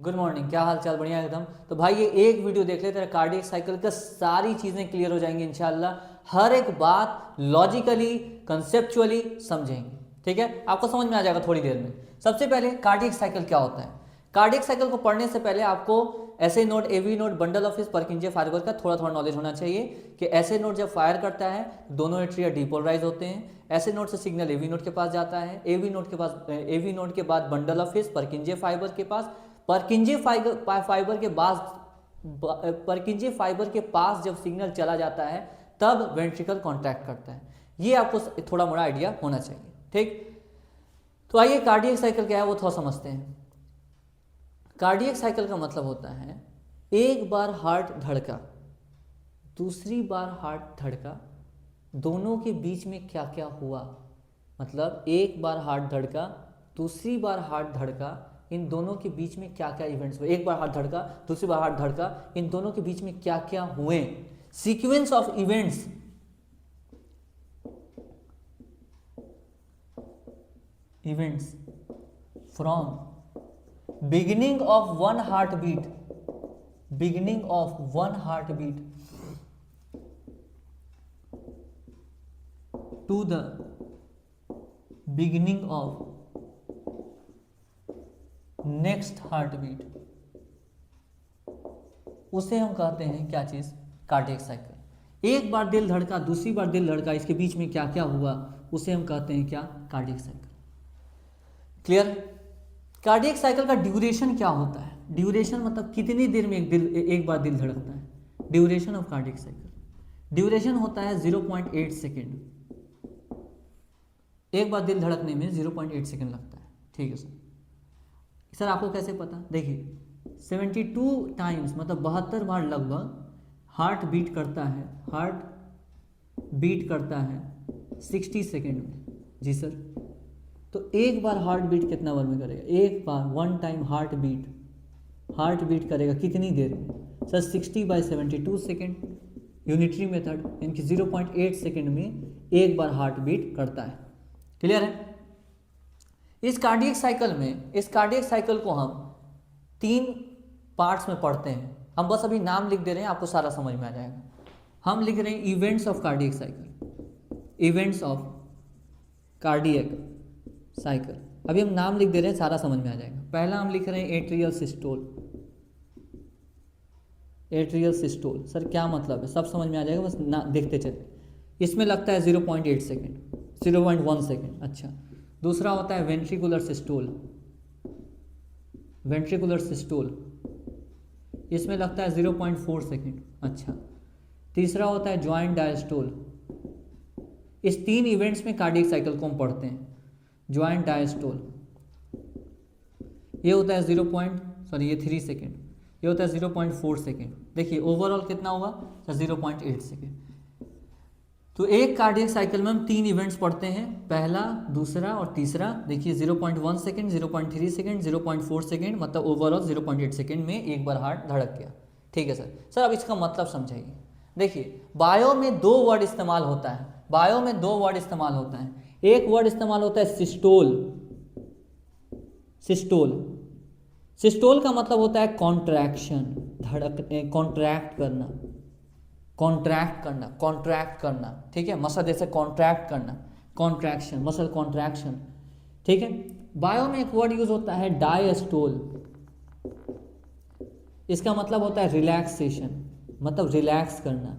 Good morning, क्या हाल चाल? बढ़िया एकदम। तो भाई ये एक वीडियो देख ले, तेरा कार्डियक साइकिल का सारी चीज़ें क्लियर हो जाएंगी इंशाल्लाह। हर एक बात लॉजिकली कंसेप्चुअली समझेंगे, ठीक है? आपको समझ में आ जाएगा थोड़ी देर में। सबसे पहले कार्डियक साइकिल क्या होता है। कार्डियक साइकिल को पढ़ने से पहले आपको ऐसे node, AV node, bundle of Purkinje fiber का थोड़ा थोड़ा नॉलेज होना चाहिए कि ऐसे नोड जब फायर करता है दोनों एट्रिया डिपोलराइज होते हैं। ऐसे नोड से सिग्नल एवी नोड के पास जाता है, एवी नोड के पास, एवी नोड के बाद बंडल ऑफ परकिंजे फाइबर के पास, परकिंजे फाइबर के बाद, परकिंजे फाइबर के पास जब सिग्नल चला जाता है तब वेंट्रिकल कॉन्ट्रैक्ट करता है। ये आपको थोड़ा मोड़ा आइडिया होना चाहिए, ठीक? तो आइए कार्डियक साइकिल क्या है वो थोड़ा समझते हैं। कार्डियक साइकिल का मतलब होता है एक बार हार्ट धड़का, दूसरी बार हार्ट धड़का, दोनों के बीच में क्या क्या हुआ। मतलब एक बार हार्ट धड़का, दूसरी बार हार्ट धड़का, इन दोनों के बीच में क्या क्या इवेंट्स हुए। एक बार हार्ट धड़का, दूसरी बार हार्ट धड़का, इन दोनों के बीच में क्या क्या हुए। Sequence of events, events from beginning of one heart beat, beginning of one heart beat to the beginning of next heart beat, उसे हम कहते हैं क्या चीज? Cardiac cycle. एक बार दिल धड़का, दूसरी बार दिल धड़का, इसके बीच में क्या क्या हुआ उसे हम कहते हैं क्या? Cardiac cycle. Clear? Cardiac cycle का ड्यूरेशन क्या होता है? ड्यूरेशन मतलब कितनी देर में एक बार दिल धड़कता है। Duration of cardiac cycle, duration होता है 0.8 सेकेंड। एक बार दिल धड़कने में 0.8 सेकेंड लगता है, ठीक है सर? सर आपको कैसे पता? देखिए 72 टाइम्स मतलब 72 बार लगभग हार्ट बीट करता है, हार्ट बीट करता है 60 सेकेंड में। जी सर। तो एक बार हार्ट बीट कितना बार में करेगा? एक बार वन टाइम हार्ट बीट करेगा कितनी देर में? सर 60/72 सेकेंड, यूनिटरी मेथड, यानी कि 0.8 सेकेंड में एक बार हार्ट बीट करता है। क्लियर है? इस कार्डियक साइकिल में, इस कार्डियक साइकिल को हम 3 पार्ट्स में पढ़ते हैं। हम बस अभी नाम लिख दे रहे हैं, आपको सारा समझ में आ जाएगा। हम लिख रहे हैं events of cardiac cycle, events of cardiac cycle. अभी हम नाम लिख दे रहे हैं, सारा समझ में आ जाएगा। पहला हम लिख रहे हैं atrial systole. Atrial systole sir क्या मतलब है? सब समझ में आ जाएगा, बस ना देखते चले। इसमें लगता है 0.8 सेकेंड, 0.1 सेकेंड। अच्छा, दूसरा होता है वेंट्रिकुलर सिस्टोल, वेंट्रिकुलर सिस्टोल, इसमें लगता है 0.4 सेकेंड। अच्छा, तीसरा होता है ज्वाइंट डायस्टोल। इस 3 इवेंट्स में कार्डियक साइकिल को हम पढ़ते हैं। ज्वाइंट डायस्टोल ये होता है 3 सेकेंड, ये होता है 0.4 सेकेंड। देखिए ओवरऑल कितना हुआ? Sir 0.8 second. तो एक कार्डियक साइकिल में हम 3 इवेंट्स पढ़ते हैं, पहला, दूसरा और तीसरा। देखिए 0.1 सेकेंड, 0.3 सेकेंड, 0.4 सेकेंड, मतलब ओवरऑल 0.8 सेकेंड में एक बार हार्ट धड़क गया। ठीक है सर। सर अब इसका मतलब समझाइए। देखिए बायो में 2 वर्ड इस्तेमाल होता है, बायो में 2 वर्ड इस्तेमाल होता है। एक वर्ड इस्तेमाल होता है सिस्टोल, सिस्टोल। सिस्टोल का मतलब होता है कॉन्ट्रैक्शन, धड़कने, कॉन्ट्रैक्ट करना, कॉन्ट्रैक्ट करना, कॉन्ट्रैक्ट करना। ठीक है, मसल जैसे कॉन्ट्रैक्ट करना, कॉन्ट्रैक्शन, मसल कॉन्ट्रैक्शन। ठीक है। बायो में एक वर्ड यूज होता है डायस्टोल। इसका मतलब होता है रिलैक्सेशन, मतलब रिलैक्स करना,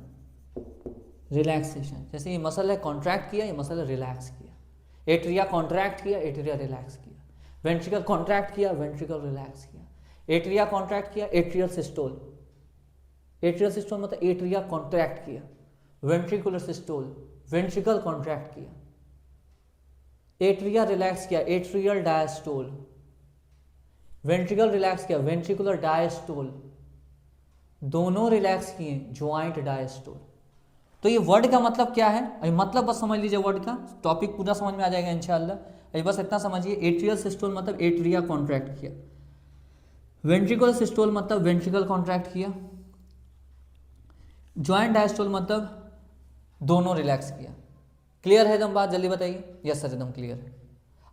रिलैक्सेशन। जैसे ये मसल है कॉन्ट्रैक्ट किया, ये मसल है रिलैक्स किया। एट्रिया कॉन्ट्रैक्ट किया, एट्रिया रिलैक्स किया। वेंट्रिकल कॉन्ट्रैक्ट किया, वेंट्रिकल रिलैक्स किया। एट्रिया कॉन्ट्रैक्ट किया, एट्रियल सिस्टोल। एट्रियल सिस्टोल मतलब एट्रिया कॉन्ट्रैक्ट किया। वेंट्रिकुलर सिस्टोल, वेंट्रिकल कॉन्ट्रैक्ट किया। एट्रिया रिलैक्स किया, एट्रियल डायस्टोल। वेंट्रिकल रिलैक्स किया, वेंट्रिकुलर डायस्टोल। दोनों रिलैक्स किए, ज्वाइंट डायस्टोल। तो ये वर्ड का मतलब क्या है? अभी मतलब बस समझ लीजिए, वर्ड का टॉपिक पूरा समझ में आ जाएगा इंशाल्लाह। अभी बस इतना समझिए, एट्रियल सिस्टोल मतलब एट्रिया कॉन्ट्रैक्ट किया, वेंट्रिकुलर सिस्टोल मतलब वेंट्रिकल कॉन्ट्रैक्ट किया, ज्वाइंट डायस्टोल मतलब दोनों रिलैक्स किया। क्लियर है एकदम बात? जल्दी बताइए। यस सर एकदम क्लियर है।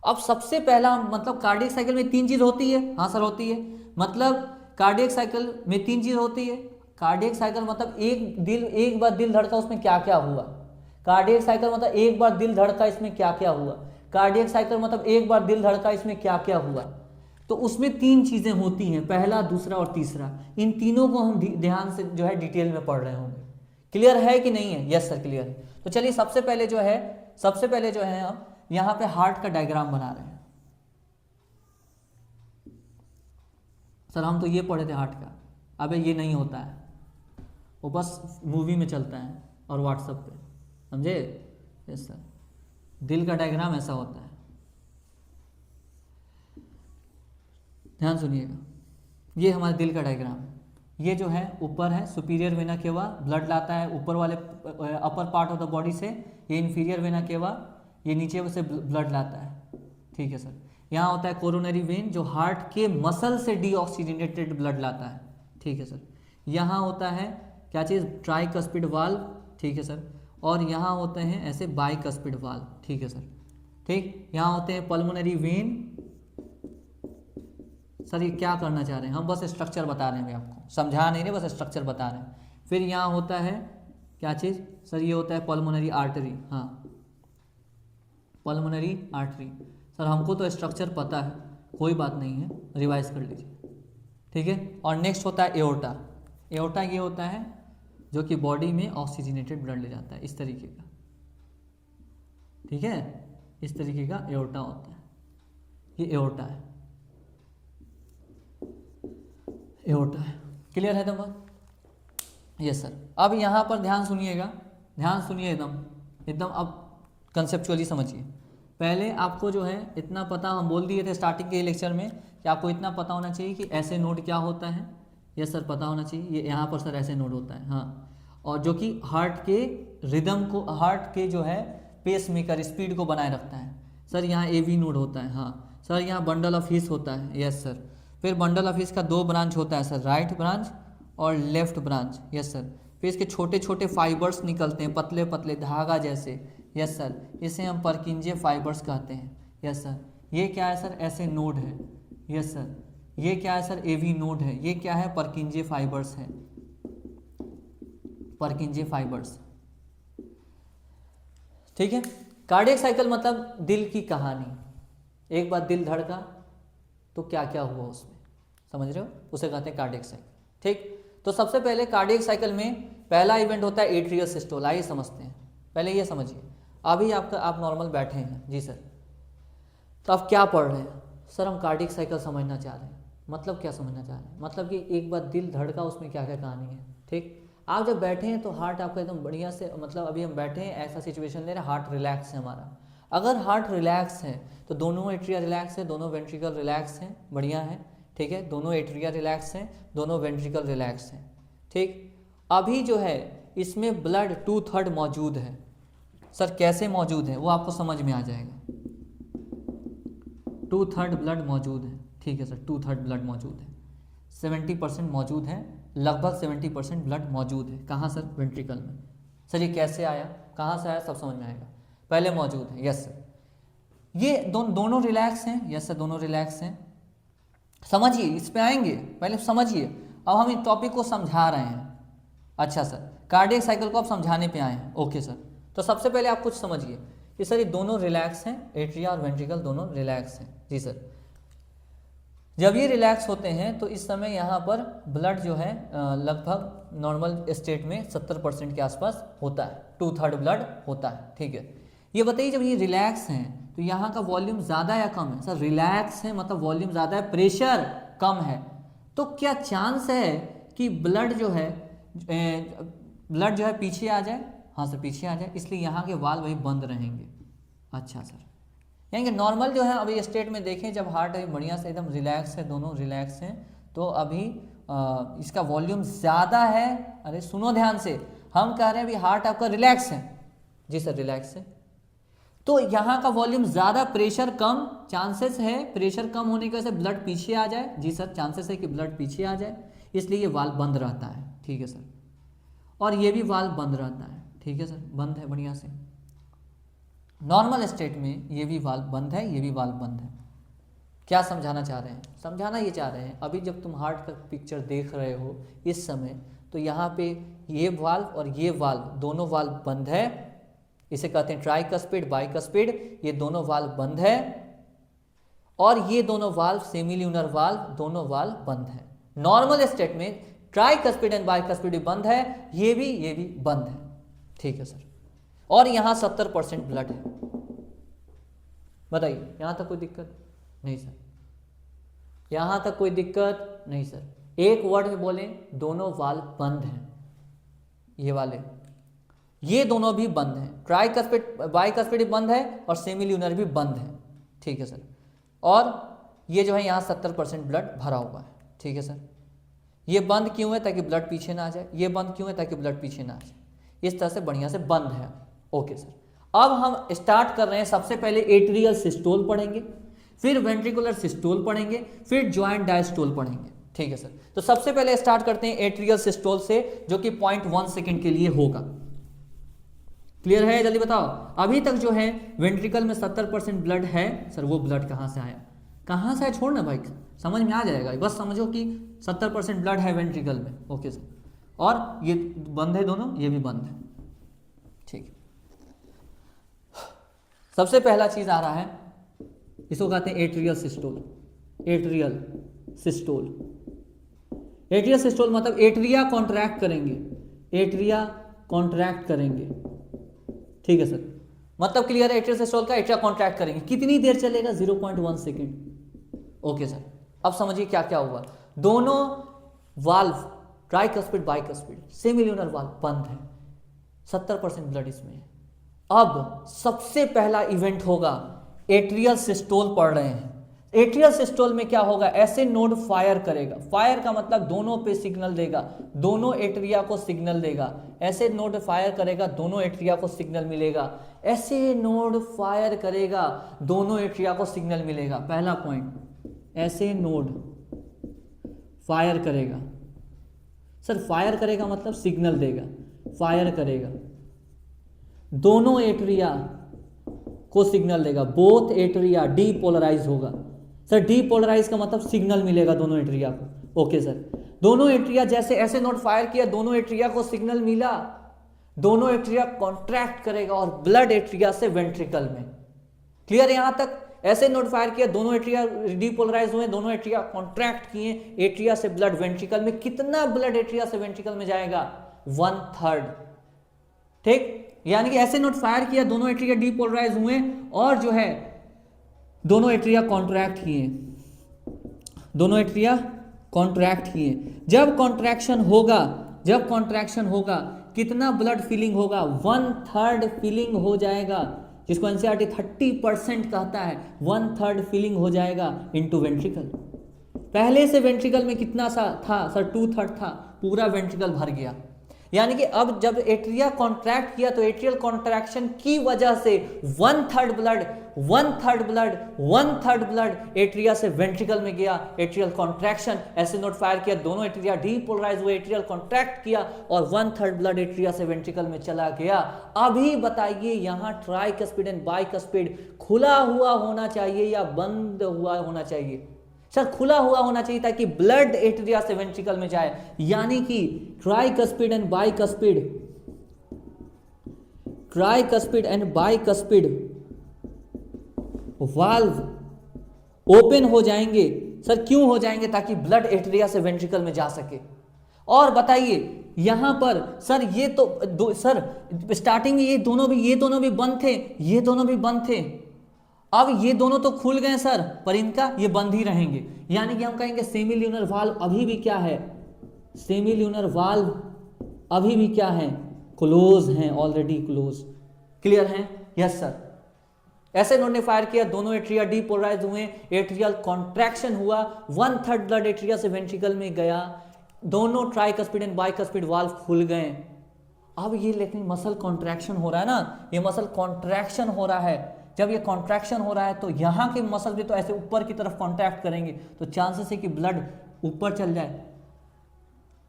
अब सबसे पहला मतलब कार्डियक साइकिल में 3 चीज होती है। हाँ सर होती है। मतलब कार्डियक साइकिल में 3 चीज होती है। कार्डियक साइकिल मतलब एक बार दिल धड़का, उसमें क्या क्या हुआ। कार्डियक साइकिल मतलब एक बार दिल धड़का, इसमें क्या क्या हुआ। कार्डियक साइकिल मतलब एक बार दिल धड़का, इसमें क्या क्या हुआ। तो उसमें 3 चीजें होती हैं, पहला, दूसरा और तीसरा। इन तीनों को हम ध्यान से जो है डिटेल में पढ़ रहे होंगे। क्लियर है कि नहीं है? यस सर क्लियर है। तो चलिए सबसे पहले जो है हम यहाँ पे हार्ट का डायग्राम बना रहे हैं। सर हम तो ये पढ़े थे हार्ट का। अबे ये नहीं होता है, वो बस मूवी में चलता है और व्हाट्सएप पे, समझे? यस सर, दिल का डायग्राम ऐसा होता है। ध्यान सुनिएगा, ये हमारे दिल का डायग्राम है। ये जो है ऊपर है सुपीरियर वेना केवा, ब्लड लाता है ऊपर वाले upper part of the body से। ये इन्फीरियर वेना केवा, ये नीचे से ब्लड लाता है। ठीक है सर। यहाँ होता है कोरोनरी वेन, जो हार्ट के मसल से डीऑक्सीजनेटेड ब्लड लाता है। ठीक है सर। यहाँ होता है क्या चीज़? Tricuspid valve. ठीक है सर। और यहाँ होते हैं ऐसे बाइकस्पिड वाल्व। ठीक है सर। ठीक, यहाँ होते हैं पल्मोनरी वेन। सर ये क्या करना चाह रहे हैं? हम बस स्ट्रक्चर बता रहे हैं आपको, समझा नहीं रहे, बस स्ट्रक्चर बता रहे हैं। फिर यहाँ होता है क्या चीज़? सर ये होता है पल्मोनरी आर्टरी। हाँ, पल्मोनरी आर्टरी। सर हमको तो स्ट्रक्चर पता है, कोई बात नहीं है, रिवाइज कर लीजिए। ठीक है। और नेक्स्ट होता है एओर्टा। एओर्टा ये होता है जो कि बॉडी में ऑक्सीजनेटेड ब्लड ले जाता है, इस तरीके का। ठीक है, इस तरीके का एओर्टा होता है। ये एओर्टा है, एओर्टा है। क्लियर है एकदम? Yes sir. अब यहाँ पर ध्यान सुनिएगा, ध्यान सुनिए एकदम अब कंसेप्चुअली समझिए। पहले आपको जो है इतना पता, हम बोल दिए थे स्टार्टिंग के लेक्चर में कि आपको इतना पता होना चाहिए कि ऐसे नोड क्या होता है। यस सर, पता होना चाहिए। ये यहाँ पर सर ऐसे नोड होता है। हाँ, और जो कि हार्ट के रिदम को, हार्ट के जो है पेस मेकर स्पीड को बनाए रखता है। सर यहाँ एवी नोड होता है। हाँ सर, यहाँ बंडल ऑफ हिस होता है। Yes sir. फिर बंडल ऑफ हिस का 2 ब्रांच होता है सर, राइट ब्रांच और लेफ्ट ब्रांच। Yes sir. फिर इसके छोटे छोटे फाइबर्स निकलते हैं, पतले पतले धागा जैसे। यस सर, इसे हम परकिंजे फाइबर्स कहते हैं। Yes sir. ये क्या है सर? ऐसे नोड है। Yes sir. ये क्या है सर? एवी नोड है। ये क्या है? परकिंजे फाइबर्स है, परकिंजे फाइबर्स। ठीक है। कार्डियक साइकिल मतलब दिल की कहानी। एक बार दिल धड़का तो क्या क्या हुआ उसमें, समझ रहे हो? उसे कहते हैं कार्डियक साइकिल। ठीक। तो सबसे पहले कार्डियक साइकिल में पहला इवेंट होता है एट्रियल सिस्टोल। आइए समझते हैं। पहले ये समझिए, अभी आप नॉर्मल बैठे हैं जी सर, तो आप क्या पढ़ रहे हैं? सर हम कार्डियक साइकिल समझना चाह रहे हैं। मतलब क्या समझना चाह रहे हैं? मतलब कि एक बार दिल धड़का, उसमें क्या क्या कहानी है। ठीक। आप जब बैठे हैं तो हार्ट आपका एकदम बढ़िया से, मतलब अभी हम बैठे हैं, ऐसा सिचुएशन ले रहे हैं, हार्ट रिलैक्स है हमारा। अगर हार्ट रिलैक्स है तो दोनों एट्रिया रिलैक्स है, दोनों वेंट्रिकल रिलैक्स हैं, बढ़िया है। ठीक है, दोनों एट्रिया रिलैक्स हैं, दोनों वेंट्रिकल रिलैक्स हैं। ठीक। अभी जो है इसमें ब्लड 2/3 मौजूद है। सर कैसे मौजूद है वो आपको समझ में आ जाएगा। 2/3 ब्लड मौजूद है। ठीक है सर, 2/3 ब्लड मौजूद है। 70% मौजूद है, लगभग 70% ब्लड मौजूद है। कहाँ सर? वेंट्रिकल में। सर ये कैसे आया, कहाँ से आया, सब समझ में आएगा। पहले मौजूद है। Yes sir. ये दोनों रिलैक्स हैं। यस सर, दोनों रिलैक्स हैं। समझिए, इस पे आएंगे, पहले समझिए। अब हम इस टॉपिक को समझा रहे हैं। अच्छा सर, कार्डियक साइकिल को आप समझाने पे आए हैं। Okay sir. तो सबसे पहले आप कुछ समझिए कि सर ये दोनों रिलैक्स हैं, एट्रिया और वेंट्रिकल दोनों रिलैक्स हैं। जी सर। जब ये रिलैक्स होते हैं तो इस समय यहाँ पर ब्लड जो है लगभग नॉर्मल स्टेट में 70% के आसपास होता है, 2/3 ब्लड होता है। ठीक है। ये बताइए, जब ये रिलैक्स हैं तो यहाँ का वॉल्यूम ज़्यादा या कम है? सर रिलैक्स है मतलब वॉल्यूम ज़्यादा है, प्रेशर कम है। तो क्या चांस है कि ब्लड जो है पीछे आ जाए? हाँ सर, पीछे आ जाए, इसलिए यहाँ के वाल्व वही बंद रहेंगे। अच्छा सर, यानी कि नॉर्मल जो है अभी स्टेट में देखें, जब हार्ट अभी बढ़िया से एकदम रिलैक्स है, दोनों रिलैक्स हैं, तो अभी इसका वॉल्यूम ज़्यादा है। अरे सुनो ध्यान से, हम कह रहे हैं अभी हार्ट आपका रिलैक्स है। जी सर, रिलैक्स है, तो यहाँ का वॉल्यूम ज़्यादा, प्रेशर कम। चांसेस है प्रेशर कम होने की वजह से ब्लड पीछे आ जाए। जी सर, चांसेस है कि ब्लड पीछे आ जाए, इसलिए ये वाल्व बंद रहता है। ठीक है सर। और ये भी वाल्व बंद रहता है। ठीक है सर, बंद है बढ़िया से। नॉर्मल स्टेट में ये भी वाल्व बंद है, ये भी वाल्व बंद है। क्या समझाना चाह रहे हैं? समझाना ये चाह रहे हैं, अभी जब तुम हार्ट का पिक्चर देख रहे हो इस समय, तो यहाँ पे ये वाल्व और ये वाल्व दोनों वाल्व बंद है, इसे कहते हैं ट्राइकस्पिड बाइकस्पिड, ये दोनों वाल्व बंद है, और ये दोनों वाल्व सेमील्यूनर वाल्व दोनों वाल्व बंद है। नॉर्मल स्टेट में ट्राइकस्पिड एंड बाइकस्पिड भी बंद है, ये भी बंद है, ठीक है सर। और यहाँ 70% ब्लड है, बताइए यहाँ तक कोई दिक्कत नहीं सर? यहाँ तक कोई दिक्कत नहीं सर? एक वर्ड में बोलें, दोनों वाल्व बंद हैं, ये वाले, ये दोनों भी बंद हैं, ट्राइकस्पिड बाइकस्पिड भी बंद है और सेमील्यूनर भी बंद है, ठीक है सर। और ये जो है यहाँ 70% ब्लड भरा हुआ है, ठीक है सर। ये बंद क्यों है? ताकि ब्लड पीछे ना आ जाए। ये बंद क्यों है? ताकि ब्लड पीछे ना आ जाए। इस तरह से बढ़िया से बंद है, ओके सर। अब हम स्टार्ट कर रहे हैं, सबसे पहले एट्रियल सिस्टोल पढ़ेंगे, फिर वेंट्रिकुलर सिस्टोल पढ़ेंगे, फिर ज्वाइंट डायस्टोल पढ़ेंगे, ठीक है सर। तो सबसे पहले स्टार्ट करते हैं एट्रियल सिस्टोल से, जो कि 0.1 सेकेंड के लिए होगा। क्लियर है? जल्दी बताओ। अभी तक जो है वेंट्रिकल में 70% ब्लड है सर, वो ब्लड कहाँ से आया? कहाँ से आया छोड़ना भाई, समझ में आ जाएगा, बस समझो कि 70% ब्लड है वेंट्रिकल में, ओके सर। और ये बंद है दोनों, ये भी बंद है, ठीक है। सबसे पहला चीज आ रहा है, इसको कहते हैं atrial systole. Atrial systole, atrial systole मतलब एट्रिया कॉन्ट्रैक्ट करेंगे, एट्रिया कॉन्ट्रैक्ट करेंगे, ठीक है सर। मतलब क्लियर है? एट्रियल सिस्टोल का एट्रिया कॉन्ट्रैक्ट करेंगे, कितनी देर चलेगा? 0.1 सेकेंड, ओके सर। अब समझिए क्या क्या हुआ। दोनों वाल्व ट्राइकस्पिड बाइकस्पिड सेमील्यूनर वाल्व बंद है, 70% ब्लड इसमें है। अब सबसे पहला इवेंट होगा, एट्रियल सिस्टोल पढ़ रहे हैं। एट्रियल सिस्टोल में क्या होगा? ऐसे नोड फायर करेगा, फायर का मतलब दोनों पे सिग्नल देगा, दोनों एट्रिया को सिग्नल देगा। ऐसे नोड फायर करेगा, दोनों एट्रिया को सिग्नल मिलेगा। ऐसे नोड फायर करेगा, दोनों एट्रिया को सिग्नल मिलेगा। पहला पॉइंट, ऐसे नोड फायर करेगा। सर फायर करेगा मतलब सिग्नल देगा, फायर करेगा, दोनों एट्रिया को सिग्नल देगा, बोथ एट्रिया डीपोलराइज होगा। सर डीपोलराइज का मतलब सिग्नल मिलेगा दोनों एट्रिया को, ओके सर। दोनों एट्रिया जैसे ऐसे नोड फायर किया, दोनों एट्रिया को सिग्नल मिला, दोनों एट्रिया कॉन्ट्रैक्ट करेगा और ब्लड एट्रिया से वेंट्रिकल में। क्लियर? यहां तक ऐसे नोड फायर किया, दोनों एट्रिया डीपोलराइज हुए, दोनों एट्रिया कॉन्ट्रैक्ट किए, एट्रिया से ब्लड वेंट्रिकल में। कितना ब्लड एट्रिया से वेंट्रिकल में जाएगा? 1/3, ठीक। यानी कि ऐसे नोड फायर किया, दोनों एट्रिया डीपोलराइज हुए और जो है दोनों एट्रिया कॉन्ट्रैक्ट किए, दोनों एट्रिया कॉन्ट्रैक्ट किए। जब कॉन्ट्रैक्शन होगा, जब कॉन्ट्रैक्शन होगा, कितना ब्लड फिलिंग होगा? 1/3 फिलिंग हो जाएगा, जिसको एनसीईआरटी 30% कहता है। 1/3 फिलिंग हो जाएगा इनटू वेंट्रिकल। पहले से वेंट्रिकल में कितना सा था सर? 2/3 था, पूरा वेंट्रिकल भर गया। यानी कि अब जब एट्रिया कॉन्ट्रैक्ट किया तो एट्रियल कॉन्ट्रैक्शन की वजह से 1/3 ब्लड, 1/3 ब्लड, 1/3 ब्लड एट्रिया से वेंट्रिकल में गया। एट्रियल कॉन्ट्रैक्शन, ऐसे नोड फायर किया, दोनों एट्रिया डीपोलराइज हुए, एट्रियल कॉन्ट्रैक्ट किया और 1/3 ब्लड एट्रिया से वेंट्रिकल में चला गया। अभी बताइए यहाँ ट्राइकस्पिड एंड बाइकस्पिड खुला हुआ होना चाहिए या बंद हुआ होना चाहिए? सर खुला हुआ होना चाहिए ताकि ब्लड एट्रिया से वेंट्रिकल में जाए। यानी कि tricuspid and bicuspid, tricuspid and bicuspid valve open हो जाएंगे। सर क्यों हो जाएंगे? ताकि ब्लड एट्रिया से वेंट्रिकल में जा सके। और बताइए यहां पर सर ये तो सर स्टार्टिंग में ये दोनों भी बंद थे, ये दोनों भी बंद थे। अब ये दोनों तो खुल गए सर, पर इनका ये बंद ही रहेंगे। यानी कि हम कहेंगे सेमील्यूनर वाल्व अभी भी क्या है? सेमील्यूनर वाल्व अभी भी क्या है? क्लोज हैं, ऑलरेडी क्लोज। क्लियर है? Yes sir. ऐसे इन्होंने फायर किया, दोनों एट्रिया डीपोलराइज हुए, एट्रियल कॉन्ट्रैक्शन हुआ, 1/3 ब्लड एट्रिया से वेंट्रिकल में गया, दोनों ट्राइकस्पिड एंड बाइकस्पिड वाल्व खुल गए। अब ये लेकिन मसल कॉन्ट्रैक्शन हो रहा है ना, ये मसल कॉन्ट्रैक्शन हो रहा है। जब ये कॉन्ट्रैक्शन हो रहा है तो यहाँ के मसल भी तो ऐसे ऊपर की तरफ कॉन्ट्रैक्ट करेंगे, तो चांसेस है कि ब्लड ऊपर चल जाए।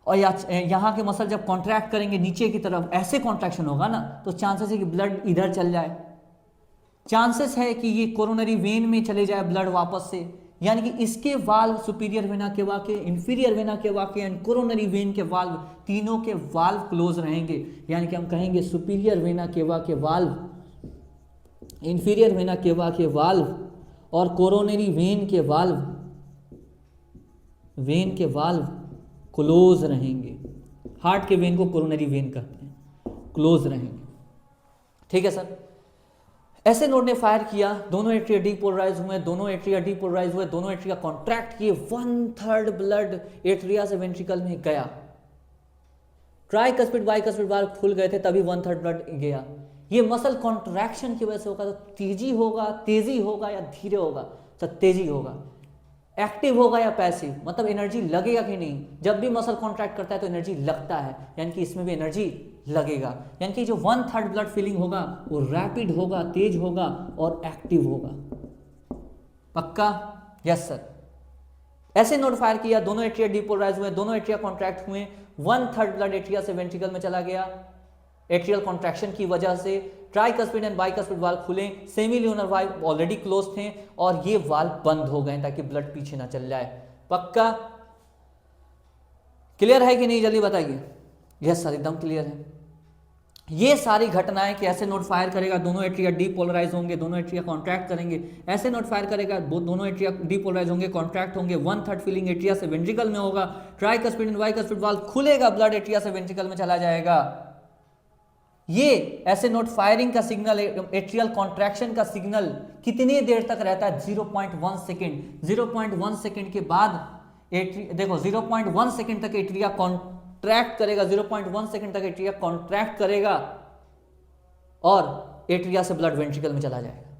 और यहाँ के मसल जब कॉन्ट्रैक्ट करेंगे नीचे की तरफ, ऐसे कॉन्ट्रैक्शन होगा ना, तो चांसेस है कि ब्लड इधर चल जाए। चांसेस है कि ये कोरोनरी वेन में चले जाए ब्लड वापस से, यानी कि इसके वाल्व सुपीरियर वेना केवा के, इंफीरियर वेना केवा के एंड कोरोनरी वेन के वाल्व, तीनों के वाल्व क्लोज रहेंगे। यानी कि हम कहेंगे सुपीरियर वेना केवा के वाल्व, इंफीरियर वेना केवा के वाल्व और कोरोनरी वेन के वाल्व क्लोज रहेंगे। हार्ट के वेन को कोरोनरी वेन कहते हैं, क्लोज रहेंगे। ठीक है सर। ऐसे नोड ने फायर किया, दोनों एट्रिया डीपोलराइज हुए, दोनों एट्रिया कॉन्ट्रैक्ट किए, 1/3 ब्लड एट्रिया से वेंट्रिकल में गया। ट्राइकस्पिड बाइकस्पिड वाल्व खुल गए थे, तभी 1/3 ब्लड गया। ये मसल कॉन्ट्रैक्शन की वजह से होगा। तो तेजी होगा या धीरे होगा? तो तेजी होगा। एक्टिव होगा या पैसिव? मतलब एनर्जी लगेगा कि नहीं? जब भी मसल कॉन्ट्रैक्ट करता है तो एनर्जी लगता है, यानी कि इसमें भी एनर्जी लगेगा। यानी कि जो 1/3 ब्लड फिलिंग होगा वो रैपिड होगा, तेज होगा और एक्टिव होगा। पक्का? Yes sir. ऐसे नोड फायर किया, दोनों एट्रिया डीपोलराइज हुए, दोनों एट्रिया कॉन्ट्रैक्ट हुए, 1/3 ब्लड एट्रिया से वेंट्रिकल में चला गया। एट्रियल कॉन्ट्रैक्शन की वजह से ट्राइकस्पिड एंड बाइकस्पिड वाल्व खुले, सेमील्यूनर वाल्व ऑलरेडी क्लोज थे और ये वाल्व बंद हो गए ताकि ब्लड पीछे ना चल जाए। पक्का? क्लियर है कि नहीं? जल्दी बताइए। यस सर, एकदम क्लियर है। ये सारी घटनाएं कि ऐसे नोड फायर करेगा, दोनों एट्रिया डीपोलराइज होंगे, दोनों एट्रिया कॉन्ट्रैक्ट करेंगे। ऐसे नोड फायर करेगा, दोनों एट्रिया डीपोलराइज होंगे, कॉन्ट्रैक्ट होंगे, 1/3 फिलिंग एट्रिया से वेंट्रिकल में होगा, ट्राइकस्पिड एंड बाइकस्पिड वाल्व खुलेगा, ब्लड एट्रिया से वेंट्रिकल में चला जाएगा। ये ऐसे नोड फायरिंग का सिग्नल, एट्रियल कॉन्ट्रैक्शन का सिग्नल कितनी देर तक रहता है? 0.1 सेकेंड। 0.1 सेकेंड के बाद देखो 0.1 सेकेंड तक एट्रिया कॉन्ट्रैक्ट करेगा, 0.1 सेकेंड तक एट्रिया कॉन्ट्रैक्ट करेगा और एट्रिया से ब्लड वेंट्रिकल में चला जाएगा।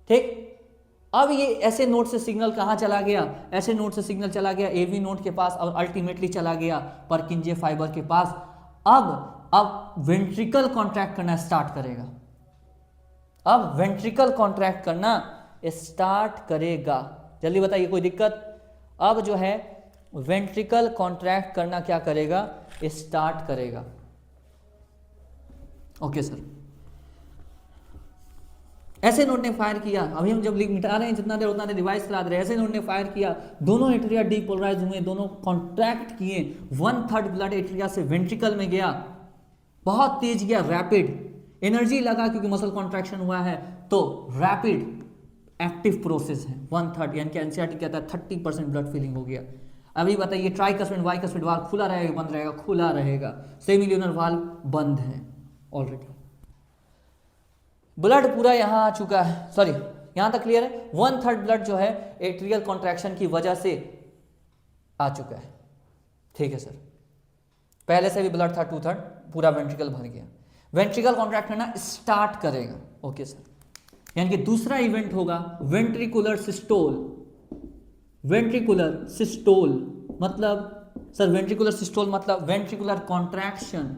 ठीक। अब ये ऐसे नोड से सिग्नल कहां चला गया? ऐसे नोड से सिग्नल चला गया एवी नोड के पास और अल्टीमेटली चला गया परकिंजे फाइबर के पास। अब वेंट्रिकल कॉन्ट्रैक्ट करना स्टार्ट करेगा। अब वेंट्रिकल कॉन्ट्रैक्ट करना स्टार्ट करेगा। जल्दी बताइए, कोई दिक्कत? अब जो है वेंट्रिकल कॉन्ट्रैक्ट करना क्या करेगा? स्टार्ट करेगा। Okay sir. ऐसे नोड ने फायर किया, अभी हम जब लिख मिटा रहे हैं जितना देर उतना देर डिवाइस चला दे रहे हैं। ऐसे नोड ने फायर किया, दोनों एट्रिया डीपोलराइज हुए, दोनों कॉन्ट्रैक्ट किए, 1/3 ब्लड एट्रिया से वेंट्रिकल में गया, बहुत तेज गया, रैपिड एनर्जी लगा क्योंकि मसल कॉन्ट्रैक्शन हुआ है, तो रैपिड एक्टिव प्रोसेस है। 1/3 यानी कि एनसीईआरटी कहता है 30% ब्लड फिलिंग हो गया। अभी बताइए ट्राइकस्पिड बाइकस्पिड वाल्व खुला रहेगा बंद रहेगा? खुला रहेगा। सेमील्यूनर वाल्व बंद है ऑलरेडी। ब्लड पूरा यहां आ चुका है, सॉरी यहां तक क्लियर है। 1/3 ब्लड जो है एट्रियल कॉन्ट्रैक्शन की वजह से आ चुका है। ठीक है सर। पहले से भी ब्लड था 2/3, पूरा वेंट्रिकल भर गया। वेंट्रिकल कॉन्ट्रैक्ट करना स्टार्ट करेगा। Okay sir. यानी कि दूसरा इवेंट होगा वेंट्रिकुलर सिस्टोल। वेंट्रिकुलर सिस्टोल मतलब सर, वेंट्रिकुलर सिस्टोल मतलब वेंट्रिकुलर कॉन्ट्रैक्शन।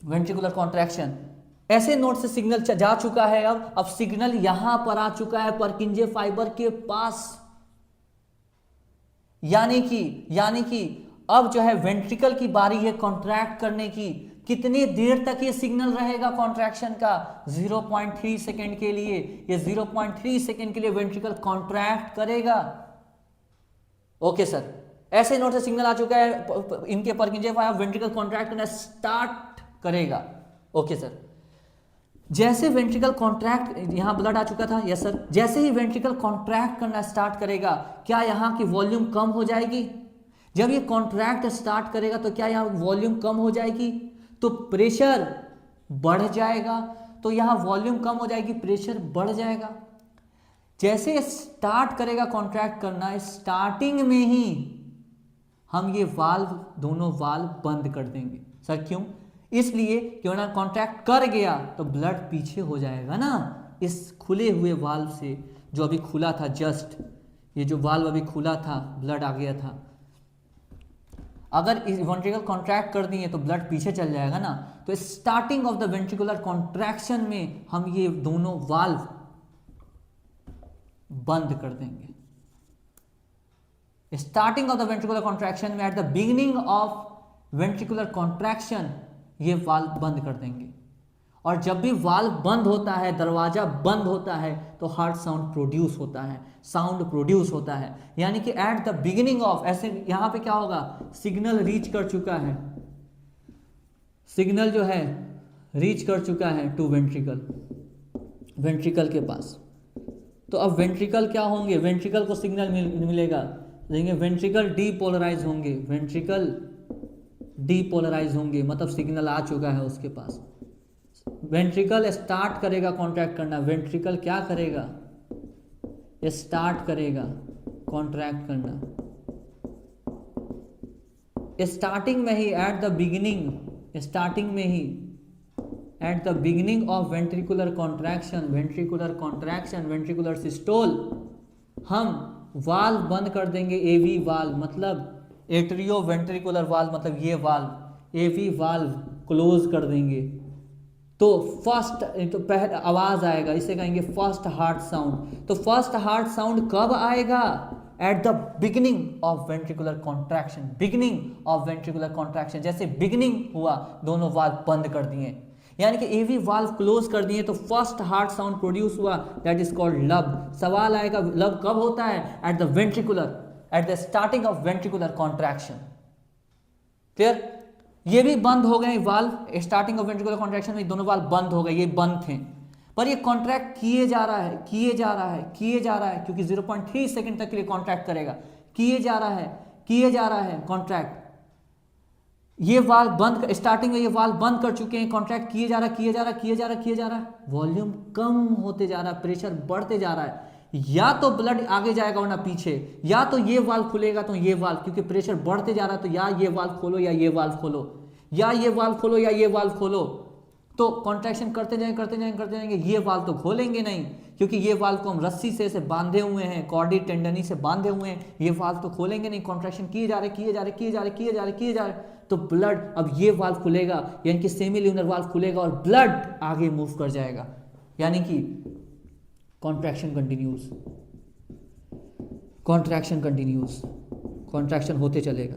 वेंट्रिकुलर कॉन्ट्रैक्शन ऐसे नोड से सिग्नल जा चुका है। अब सिग्नल यहां पर आ चुका है परकिंजे फाइबर के पास। यानी कि अब जो है वेंट्रिकल की बारी है कॉन्ट्रैक्ट करने की। कितनी देर तक ये सिग्नल रहेगा कॉन्ट्रैक्शन का? 0.3 सेकेंड के लिए। ये 0.3 सेकेंड के लिए वेंट्रिकल कॉन्ट्रैक्ट करेगा। Okay sir. ऐसे नोड से सिग्नल आ चुका है इनके परकिंजे फाइबर, वेंट्रिकल कॉन्ट्रैक्ट करना स्टार्ट करेगा। Okay sir. जैसे वेंट्रिकल कॉन्ट्रैक्ट, यहां ब्लड आ चुका था, यस सर। जैसे ही वेंट्रिकल कॉन्ट्रैक्ट करना स्टार्ट करेगा, क्या यहां की वॉल्यूम कम हो जाएगी? जब ये कॉन्ट्रैक्ट स्टार्ट करेगा तो क्या यहां वॉल्यूम कम हो जाएगी? तो प्रेशर बढ़ जाएगा। तो यहां वॉल्यूम कम हो जाएगी, प्रेशर बढ़ जाएगा। जैसे स्टार्ट करेगा कॉन्ट्रैक्ट करना, स्टार्टिंग में ही हम ये वाल्व, दोनों वाल्व बंद कर देंगे। सर क्यों? इसलिए कि ना कॉन्ट्रैक्ट कर गया तो ब्लड पीछे हो जाएगा ना इस खुले हुए वाल्व से। जो अभी खुला था, जस्ट ये जो वाल्व अभी खुला था, ब्लड आ गया था। अगर इस वेंट्रिकल कॉन्ट्रैक्ट कर दिए तो ब्लड पीछे चल जाएगा ना। तो starting of the ventricular contraction में हम ये दोनों वाल्व बंद कर देंगे। Starting of the ventricular contraction में, at the beginning of ventricular contraction, ये वाल्व बंद कर देंगे। और जब भी वाल्व बंद होता है, दरवाजा बंद होता है, तो हार्ट साउंड प्रोड्यूस होता है, साउंड प्रोड्यूस होता है। यानी कि एट द बिगिनिंग ऑफ, ऐसे यहां पे क्या होगा, सिग्नल रीच कर चुका है, सिग्नल जो है रीच कर चुका है टू वेंट्रिकल, वेंट्रिकल के पास। तो अब वेंट्रिकल क्या होंगे, वेंट्रिकल को सिग्नल मिलेगा, देंगे वेंट्रिकल डीपोलराइज होंगे, वेंट्रिकल डीपोलराइज होंगे, मतलब सिग्नल आ चुका है उसके पास। वेंट्रिकल स्टार्ट करेगा कॉन्ट्रैक्ट करना, वेंट्रिकल क्या करेगा, स्टार्ट करेगा कॉन्ट्रैक्ट करना। स्टार्टिंग में ही, एट द बिगिनिंग, स्टार्टिंग में ही, at the beginning of ventricular contraction, ventricular contraction, ventricular systole, हम वाल्व बंद कर देंगे, एवी वाल्व मतलब एट्रियो वेंट्रिकुलर वाल्व, मतलब ये वाल्व एवी वाल्व क्लोज कर देंगे। तो फर्स्ट, तो पहले आवाज आएगा, इसे कहेंगे फर्स्ट हार्ट साउंड। तो फर्स्ट हार्ट साउंड कब आएगा, eight the beginning of ventricular contraction, beginning of ventricular contraction. जैसे बिगिनिंग हुआ, दोनों वाल्व बंद कर दिए, यानी कि एवी वाल्व क्लोज कर दिए, तो फर्स्ट हार्ट साउंड प्रोड्यूस हुआ, दैट इज कॉल्ड लब। सवाल आएगा लब कब होता है, at the ventricular, at the starting of ventricular contraction. Clear. ये भी बंद हो गए valve, starting of ventricular contraction में दोनों वाल्व बंद हो गए, ये बंद थे, पर ये कॉन्ट्रैक्ट किए जा रहा है, किए जा रहा है, किए जा रहा है, क्योंकि 0.3 सेकंड तक के लिए कॉन्ट्रैक्ट करेगा, किए जा रहा है, किए जा रहा है कॉन्ट्रैक्ट। ये वाल्व बंद, स्टार्टिंग में ये वाल्व बंद कर चुके हैं, कॉन्ट्रैक्ट किए जा रहा है, किए जा रहा है, किए जा रहा है, किए जा रहा है, वॉल्यूम कम होते जा रहा है, प्रेशर बढ़ते जा रहा है, या तो ब्लड आगे जाएगा वरना पीछे, या तो ये वाल्व खुलेगा तो ये वाल्व, क्योंकि प्रेशर बढ़ते जा रहा है, तो या ये वाल्व खोलो या ये वाल्व खोलो, या ये वाल्व खोलो या ये वाल्व खोलो। तो कॉन्ट्रैक्शन करते जाएंगे, करते जाएंगे, करते जाएंगे, ये वाल्व तो खोलेंगे नहीं, क्योंकि ये वाल्व को हम रस्सी से ऐसे बांधे हुए हैं, कॉर्डी टेंडनी से बांधे हुए हैं, ये वाल्व तो खोलेंगे नहीं। कॉन्ट्रैक्शन किए जा रहे, किए जा रहे, किए जा रहे, किए जा रहे, किए जा रहे, तो ब्लड, अब ये वाल्व खुलेगा, यानी कि सेमी ल्यूनर वाल्व खुलेगा और ब्लड आगे मूव कर जाएगा, यानी कि contraction continues, contraction continues, contraction होते चलेगा,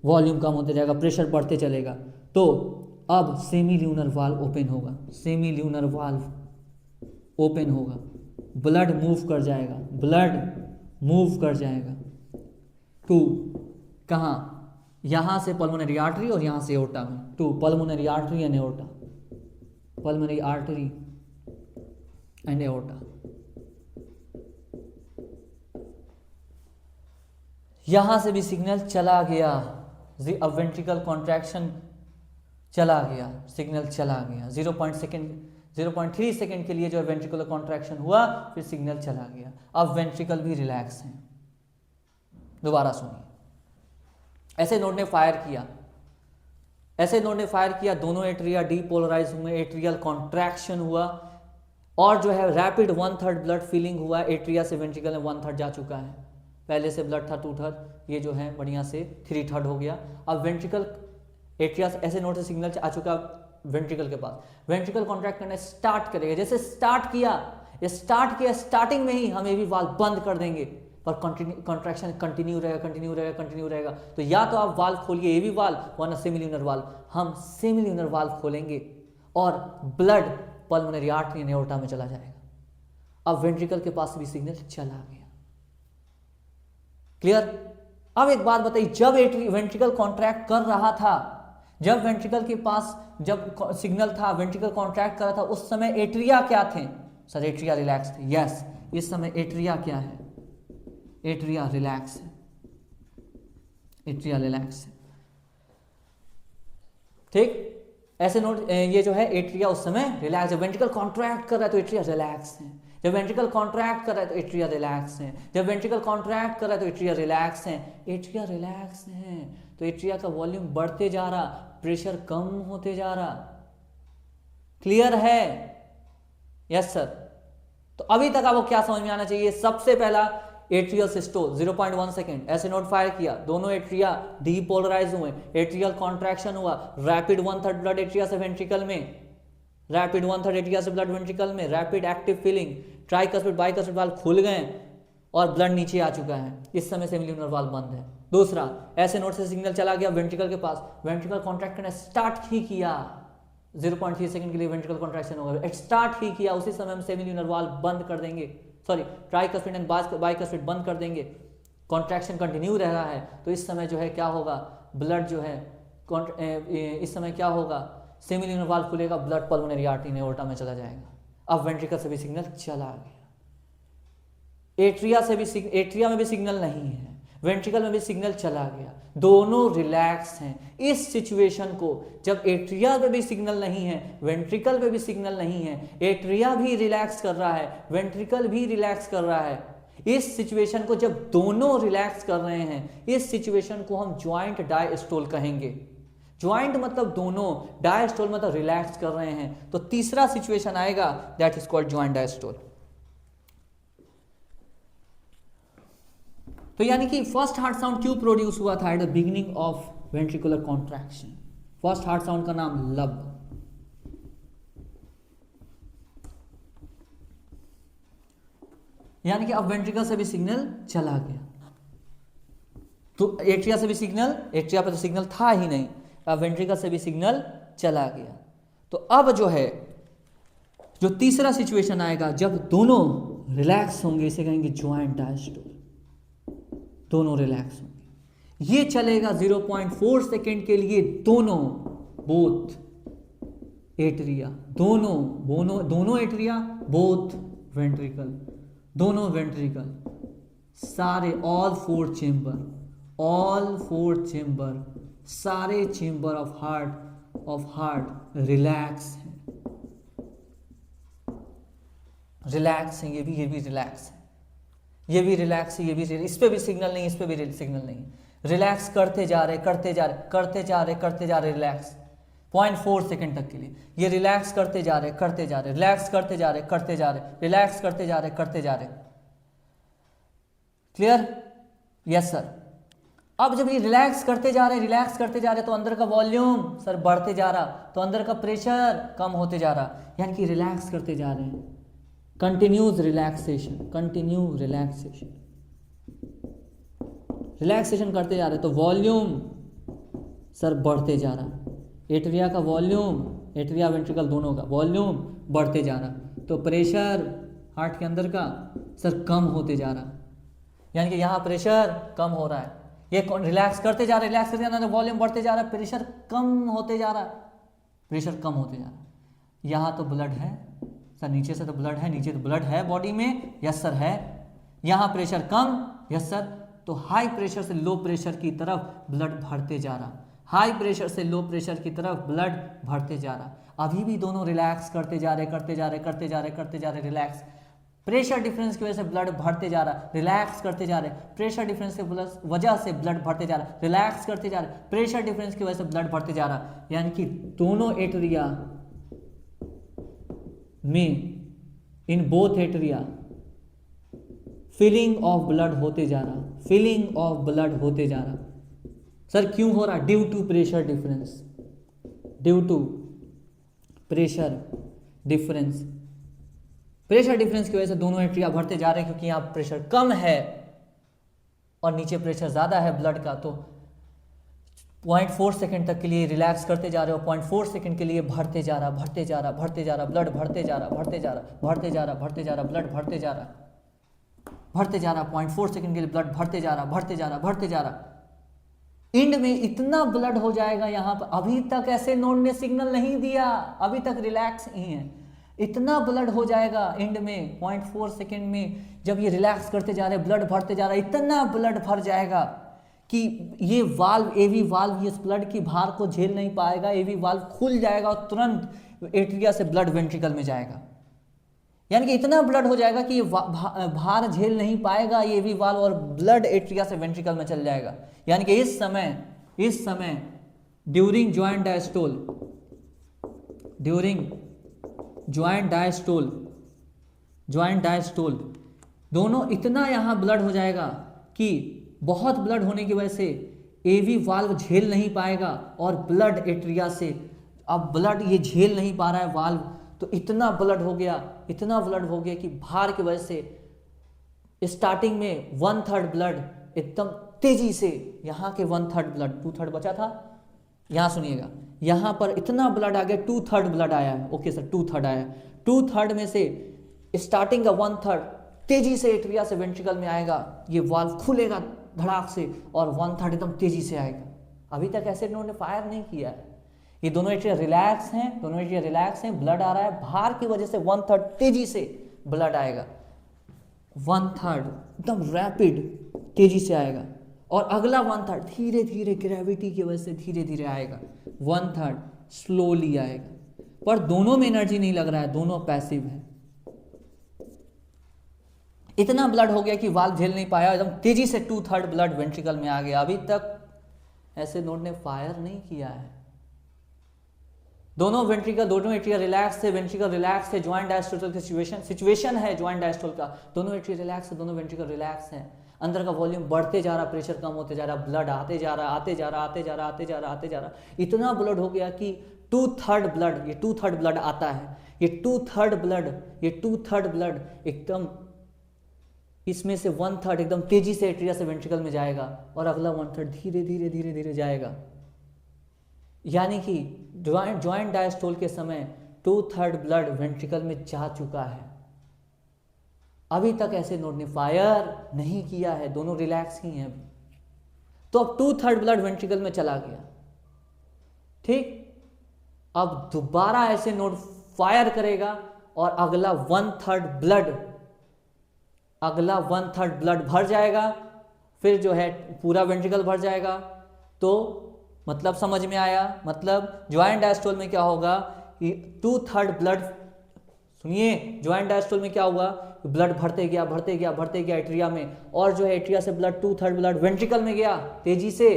वॉल्यूम कम होते जाएगा, प्रेशर बढ़ते चलेगा। तो अब सेमी ल्यूनर वाल्व ओपन होगा, सेमी ल्यूनर वाल्व ओपन होगा, ब्लड मूव कर जाएगा, ब्लड मूव कर जाएगा टू कहाँ, यहाँ से पल्मोनरी आर्टरी और यहाँ से एओर्टा में, to pulmonary artery and aorta, pulmonary artery and aorta. यहाँ से भी सिग्नल चला गया, अब वेंट्रिकल कॉन्ट्रैक्शन चला गया, सिग्नल चला गया, 0.3 सेकेंड के लिए जो वेंट्रिकुलर कॉन्ट्रैक्शन हुआ, फिर सिग्नल चला गया। अब वेंट्रिकल भी रिलैक्स हैं। दोबारा सुनिए, ऐसे नोड ने फायर किया, ऐसे नोड ने फायर किया, दोनों एट्रिया डीपोलराइज हुए, एट्रियल कॉन्ट्रैक्शन हुआ, और जो है रैपिड 1/3 ब्लड फीलिंग हुआ, एट्रिया से वेंट्रिकल में 1/3 जा चुका है, पहले से ब्लड था 2/3, ये जो है बढ़िया से 3/3 हो गया। अब वेंट्रिकल एट्रिया ऐसे नोड से सिग्नल आ चुका वेंट्रिकल के पास, वेंट्रिकल कॉन्ट्रैक्ट करना स्टार्ट करेगा, जैसे स्टार्ट किया, स्टार्टिंग में ही हम ये भी वाल्व बंद कर देंगे, पर कॉन्ट्रैक्शन कंटिन्यू रहेगा, कंटिन्यू रहेगा, कंटिन्यू रहेगा। तो या तो आप वाल्व खोलिए ये भी वाल्व, वरना सेमी ल्यूनर वाल्व, हम सेमी ल्यूनर वाल्व खोलेंगे और blood pulmonary artery and aorta में चला जाएगा। अब वेंट्रिकल के पास भी सिग्नल चला गया। क्लियर। अब एक बात बताइए, जब वेंट्रिकल कॉन्ट्रैक्ट कर रहा था, जब वेंट्रिकल के पास जब सिग्नल था, वेंट्रिकल कॉन्ट्रैक्ट कर रहा था, उस समय एट्रिया क्या थे? सर एट्रिया रिलैक्स थे। यस, इस समय एट्रिया क्या है? एट्रिया रिलैक्स है, एट्रिया रिलैक्स है। ठीक, ऐसे नोट, ये जो है एट्रिया उस समय रिलैक्स है। वेंट्रिकल कॉन्ट्रैक्ट कर रहा है तो एट्रिया रिलैक्स है, जब वेंट्रिकल कॉन्ट्रैक्ट कर रहा है तो एट्रिया रिलैक्स है, जब वेंट्रिकल कॉन्ट्रैक्ट कर रहा है तो एट्रिया रिलैक्स है, एट्रिया रिलैक्स है, तो एट्रिया का वॉल्यूम बढ़ते जा रहा, प्रेशर कम होते जा रहा। क्लियर है? Yes sir. तो अभी तक आपको क्या समझ में आना चाहिए? सबसे पहला एट्रियल सिस्टोल 0.1 सेकेंड, ऐसे नोट फायर किया, दोनों एट्रिया डीपोलराइज हुए, एट्रियल कॉन्ट्रैक्शन हुआ, रैपिड 1/3 ब्लड एट्रिया से वेंट्रिकल में, रैपिड 1/3 एट्रिया से ब्लड वेंट्रिकल में, rapid active feeling, tricuspid bicuspid valve खुल गए और ब्लड नीचे आ चुका है। इस समय सेमी ल्यूनर वाल्व बंद है। दूसरा, ऐसे नोट से सिग्नल चला गया वेंट्रिकल के पास, वेंट्रिकल कॉन्ट्रैक्ट करना स्टार्ट ही किया, 0.3 सेकंड के लिए वेंट्रिकल कॉन्ट्रैक्शन होगा। स्टार्ट ही किया उसी समय हम सेमिल्यूनर वाल्व बंद कर देंगे, सॉरी ट्राइकस्पिड एंड बाइकस्पिड बंद कर देंगे, कॉन्ट्रैक्शन कंटिन्यू रह रहा है, तो इस समय जो है क्या होगा, ब्लड जो है इस समय क्या होगा, सेमिल्यूनर वाल्व खुलेगा, ब्लड पल्मोनरी आर्टरी में एओर्टा में चला जाएगा। अब वेंट्रिकल से भी सिग्नल चला गया, एट्रिया में भी सिग्नल नहीं है, वेंट्रिकल में भी सिग्नल चला गया, दोनों रिलैक्स हैं। इस सिचुएशन को जब एट्रिया पे भी सिग्नल नहीं है, वेंट्रिकल पे भी सिग्नल नहीं है, एट्रिया भी रिलैक्स कर रहा है, वेंट्रिकल भी रिलैक्स कर रहा है, इस सिचुएशन को जब दोनों रिलैक्स कर रहे हैं, इस सिचुएशन को हम ज्वाइंट डायस्टोल कहेंगे। ज्वाइंट मतलब दोनों, डायस्टोल मतलब रिलैक्स कर रहे हैं, तो तीसरा सिचुएशन आएगा, that is called joint diastole. तो यानी कि फर्स्ट हार्ट साउंड क्यों प्रोड्यूस हुआ था eight the beginning of ventricular contraction? First heart sound का नाम लब। यानी कि अब वेंट्रिकल से भी सिग्नल चला गया, तो एट्रिया से भी सिग्नल, एट्रिया पे तो सिग्नल था ही नहीं, अब वेंट्रिकल से भी सिग्नल चला गया। तो अब जो है, जो तीसरा सिचुएशन आएगा जब दोनों रिलैक्स होंगे, इसे कहेंगे ज्वाइंट डायस्टोल, दोनों रिलैक्स होंगे। ये चलेगा 0.4 सेकेंड के लिए, दोनों बोथ एट्रिया, दोनों एट्रिया, बोथ वेंट्रिकल, दोनों वेंट्रिकल, सारे ऑल फोर चेंबर, सारे चेंबर ऑफ हार्ट रिलैक्स हैं, रिलैक्स हैं, ये भी रिलैक्स है, ये भी रिलैक्स है, ये भी, इस पे भी सिग्नल नहीं, इस पे भी सिग्नल नहीं, रिलैक्स करते जा रहे रिलैक्स 0.4 सेकेंड तक के लिए, ये रिलैक्स करते जा रहे, रिलैक्स करते जा रहे, रिलैक्स करते जा रहे। क्लियर? Yes sir. अब जब ये रिलैक्स करते जा रहे तो अंदर का वॉल्यूम सर बढ़ते जा रहा, तो अंदर का प्रेशर कम होते जा रहा, यानी कि रिलैक्स करते जा रहे हैं, कंटिन्यूज रिलैक्सेशन करते जा रहे, तो वॉल्यूम सर बढ़ते जा रहा, एट्रिया का वॉल्यूम, एट्रिया वेंट्रिकल दोनों का वॉल्यूम बढ़ते जा रहा, तो प्रेशर हार्ट के अंदर का सर कम होते जा रहा, यानी कि यहाँ प्रेशर कम हो रहा है, ये रिलैक्स करते जा रहे, तो वॉल्यूम बढ़ते जा रहा है, प्रेशर कम होते जा रहा, यहाँ तो ब्लड है सर, नीचे से तो ब्लड है, नीचे तो ब्लड है बॉडी में, यस सर है, यहाँ प्रेशर कम, यस सर, तो हाई प्रेशर से लो प्रेशर की तरफ ब्लड बढ़ते जा रहा, हाई प्रेशर से लो प्रेशर की तरफ ब्लड बढ़ते जा रहा, अभी भी दोनों रिलैक्स करते जा रहे, रिलैक्स, प्रेशर डिफरेंस की वजह से ब्लड बढ़ते जा रहा, रिलैक्स करते जा रहे, प्रेशर डिफरेंस की वजह से ब्लड बढ़ते जा रहा, रिलैक्स करते जा रहे, प्रेशर डिफरेंस की वजह से ब्लड बढ़ते जा रहा, यानी कि दोनों एट्रिया में, in both atria filling of blood होते जा रहा, सर क्यों हो रहा? ड्यू टू प्रेशर डिफरेंस की वजह से दोनों एट्रिया बढ़ते जा रहे हैं, क्योंकि यहाँ प्रेशर कम है और नीचे प्रेशर ज़्यादा है ब्लड का, तो 0.4 सेकेंड तक के लिए रिलैक्स करते जा रहे हो, 0.4 सेकेंड के लिए बढ़ते जा रहा, ब्लड बढ़ते जा रहा, ब्लड बढ़ते जा रहा, 0.4 सेकेंड के लिए ब्लड बढ़ते जा रहा, एंड में इतना ब्लड हो जाएगा यहाँ पर, अभी तक ऐसे नोड ने सिग्नल नहीं दिया, अभी तक रिलैक्स ही है, इतना ब्लड हो जाएगा एंड में 0.4 सेकेंड में, जब ये रिलैक्स करते जा रहे, ब्लड बढ़ते जा रहा है, इतना ब्लड भर जाएगा कि ये वाल्व, एवी वाल्व, ये ब्लड की भार को झेल नहीं पाएगा, एवी वाल्व खुल जाएगा और तुरंत एट्रिया से ब्लड वेंट्रिकल में जाएगा, यानी कि इतना ब्लड हो जाएगा कि ये भार झेल नहीं पाएगा ये एवी वाल्व, और ब्लड एट्रिया से वेंट्रिकल में चल जाएगा, यानी कि इस समय ड्यूरिंग ज्वाइंट डायस्टोल दोनों इतना यहाँ ब्लड हो जाएगा कि बहुत ब्लड होने की वजह से एवी वाल्व झेल नहीं पाएगा, और ब्लड एट्रिया से, अब ब्लड ये झेल नहीं पा रहा है वाल्व, तो इतना ब्लड हो गया कि भार की वजह से स्टार्टिंग में 1/3 ब्लड एकदम तेजी से, यहाँ के 1/3 ब्लड, 2/3 बचा था, यहाँ सुनिएगा, यहाँ पर इतना ब्लड आ गया, 2/3 ब्लड आया है। ओके सर, 2/3 आया है। 2/3 में से स्टार्टिंग का 1/3 तेजी से एट्रिया से वेंट्रिकल में आएगा, ये वाल्व खुलेगा धड़ाक से, और 1/3 एकदम तेजी से आएगा। अभी तक ऐसे नोड ने फायर नहीं किया है, ये दोनों एट्रिया रिलैक्स हैं, दोनों एट्रिया रिलैक्स हैं, ब्लड आ रहा है, भार की वजह से 1/3 तेजी से ब्लड आएगा, 1/3 एकदम रैपिड तेजी से आएगा, और अगला 1/3 धीरे धीरे ग्रेविटी की वजह से धीरे धीरे आएगा, 1/3 स्लोली आएगा। पर दोनों में एनर्जी नहीं लग रहा है, दोनों पैसिव है। इतना ब्लड हो गया कि वाल्व झेल नहीं पाया, एकदम तेजी से 2/3 ब्लड वेंट्रिकल में आ गया। अभी तक ऐसे नोड ने फायर नहीं किया है। दोनों वेंट्रिकल, दोनों एट्रिया रिलैक्स थे, वेंट्रिकल रिलैक्स थे, ज्वाइंट डायस्टोल की सिचुएशन है ज्वाइंट डायस्टोल का, दोनों एट्रिया रिलैक्स है, दोनों वेंट्रिकल रिलैक्स हैं। अंदर का वॉल्यूम बढ़ते जा रहा, प्रेशर कम होते जा रहा, ब्लड आते जा रहा, आते जा रहा, आते जा रहा, आते जा रहा, आते जा रहा, इतना ब्लड हो गया कि 2/3 ब्लड, ये 2/3 ब्लड आता है, ये 2/3 ब्लड, ये 2/3 ब्लड एकदम, इसमें से 1/3 एकदम तेजी से एट्रिया से वेंट्रिकल में जाएगा, और अगला 1/3 धीरे धीरे धीरे धीरे जाएगा। यानी कि ज्वाइंट डायस्टोल के समय 2/3 ब्लड वेंट्रिकल में जा चुका है। अभी तक ऐसे नोड ने फायर नहीं किया है, दोनों रिलैक्स ही हैं अभी। तो अब 2/3 ब्लड वेंट्रिकल में चला गया, ठीक। अब दोबारा ऐसे नोड फायर करेगा, और अगला 1/3 ब्लड भर जाएगा, फिर जो है पूरा वेंट्रिकल भर जाएगा। तो मतलब समझ में आया, मतलब ज्वाइंट डायस्टोल में क्या होगा, 2/3 ब्लड, सुनिए, ज्वाइंट डायस्टोल में क्या हुआ, ब्लड भरते गया भरते गया भरते गया एट्रिया में, और जो है एट्रिया से ब्लड 2/3 ब्लड वेंट्रिकल में गया तेजी से,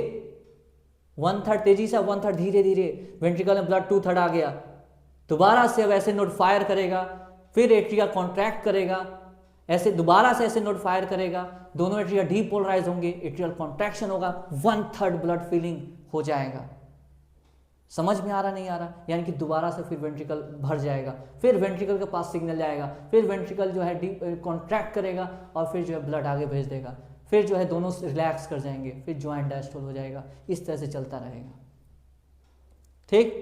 1/3 तेजी से, 1/3 धीरे धीरे, वेंट्रिकल में ब्लड 2/3 आ गया। दोबारा से अब ऐसे नोड फायर करेगा, फिर एट्रिया कॉन्ट्रैक्ट करेगा, ऐसे दोबारा से ऐसे नोड फायर करेगा, दोनों एट्रिया डीपोलराइज होंगे, एट्रियल कॉन्ट्रैक्शन होगा, 1/3 ब्लड फिलिंग हो जाएगा। समझ में आ रहा नहीं आ रहा, यानी कि दोबारा से फिर वेंट्रिकल भर जाएगा, फिर वेंट्रिकल के पास सिग्नल जाएगा, फिर वेंट्रिकल जो है कॉन्ट्रैक्ट करेगा, और फिर जो है ब्लड आगे भेज देगा, फिर जो है दोनों रिलैक्स कर जाएंगे, फिर ज्वाइंट डायस्टोल हो जाएगा। इस तरह से चलता रहेगा, ठीक।